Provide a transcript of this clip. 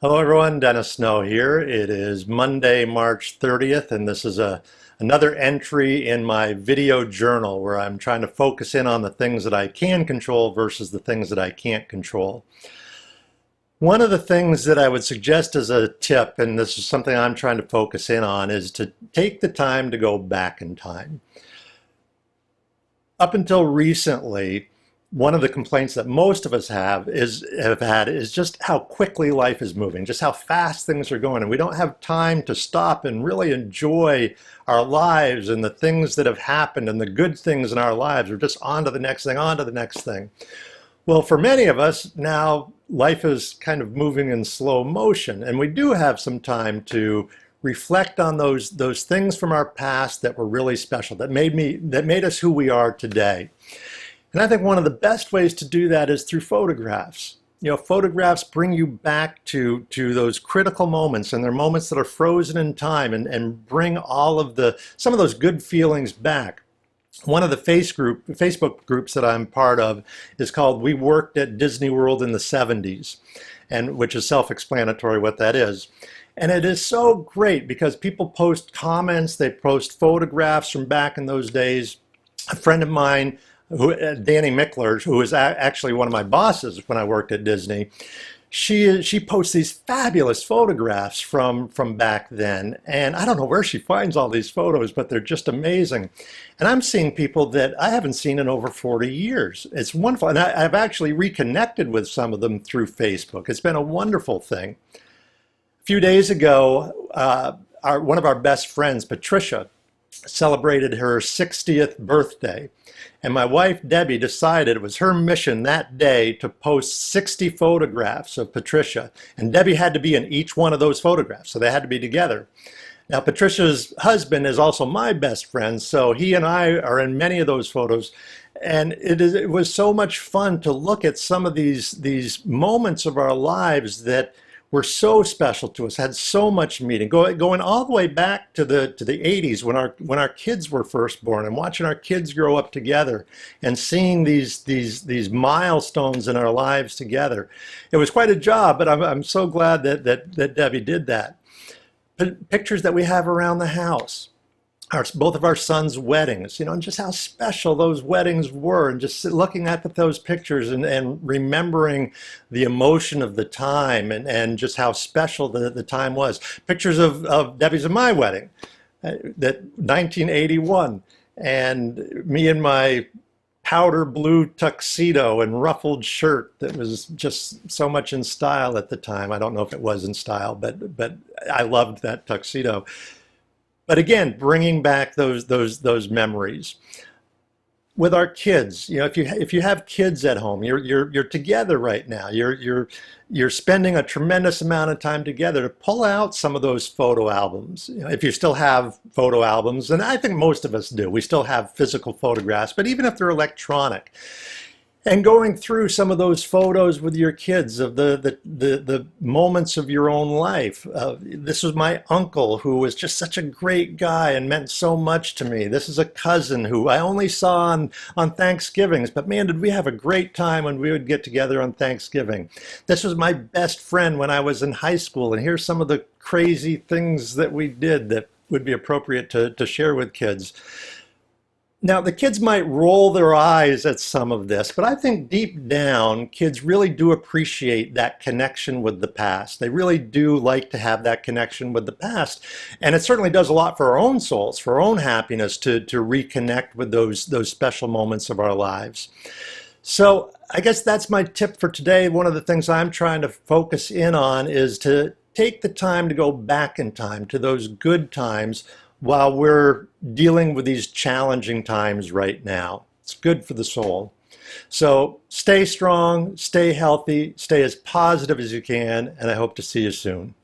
Hello everyone, Dennis Snow here. It is Monday, March 30th, and this is another entry in my video journal where I'm trying to focus in on the things that I can control versus the things that I can't control. One of the things that I would suggest as a tip, and this is something I'm trying to focus in on, is to take the time to go back in time. Up until recently, one of the complaints that most of us have had is just how quickly life is moving, just how fast things are going, and we don't have time to stop and really enjoy our lives and the things that have happened and the good things in our lives. We're just on to the next thing, on to the next thing. Well, for many of us now, life is kind of moving in slow motion, and we do have some time to reflect on those things from our past that were really special, that made us who we are today. And I think one of the best ways to do that is through photographs. You know, photographs bring you back to those critical moments, and they're moments that are frozen in time, and bring all of some of those good feelings back. One of the Facebook groups that I'm part of is called We Worked at Disney World in the 70s, and which is self-explanatory what that is. And it is so great because people post comments, they post photographs from back in those days. A friend of mine, Danny Mickler, who was actually one of my bosses when I worked at Disney, she posts these fabulous photographs from back then, and I don't know where she finds all these photos, but they're just amazing. And I'm seeing people that I haven't seen in over 40 years. It's wonderful, and I've actually reconnected with some of them through Facebook. It's been a wonderful thing. A few days ago, one of our best friends, Patricia, celebrated her 60th birthday. And my wife, Debbie, decided it was her mission that day to post 60 photographs of Patricia. And Debbie had to be in each one of those photographs, so they had to be together. Now, Patricia's husband is also my best friend, so he and I are in many of those photos. And it was so much fun to look at some of these moments of our lives that were so special to us, had so much meaning, going all the way back to the 80s when our kids were first born, and watching our kids grow up together and seeing these milestones in our lives together. It was quite a job, but I'm so glad that Debbie did that. Pictures that we have around the house. Both of our sons' weddings, and just how special those weddings were, and just looking at those pictures and remembering the emotion of the time, and just how special the time was. Pictures of Debbie's and my wedding, that 1981, and me in my powder blue tuxedo and ruffled shirt that was just so much in style at the time. I don't know if it was in style, but I loved that tuxedo. But again, bringing back those memories with our kids. If you have kids at home, you're together right now. You're spending a tremendous amount of time together to pull out some of those photo albums. If you still have photo albums, and I think most of us do, we still have physical photographs. But even if they're electronic, and going through some of those photos with your kids of the moments of your own life. This was my uncle, who was just such a great guy and meant so much to me. This is a cousin who I only saw on Thanksgivings, but man, did we have a great time when we would get together on Thanksgiving. This was my best friend when I was in high school, and here's some of the crazy things that we did that would be appropriate to share with kids. Now, the kids might roll their eyes at some of this, but I think deep down, kids really do appreciate that connection with the past. They really do like to have that connection with the past. And it certainly does a lot for our own souls, for our own happiness, to reconnect with those special moments of our lives. So I guess that's my tip for today. One of the things I'm trying to focus in on is to take the time to go back in time to those good times while we're dealing with these challenging times right now. It's good for the soul. So stay strong, stay healthy, stay as positive as you can, and I hope to see you soon.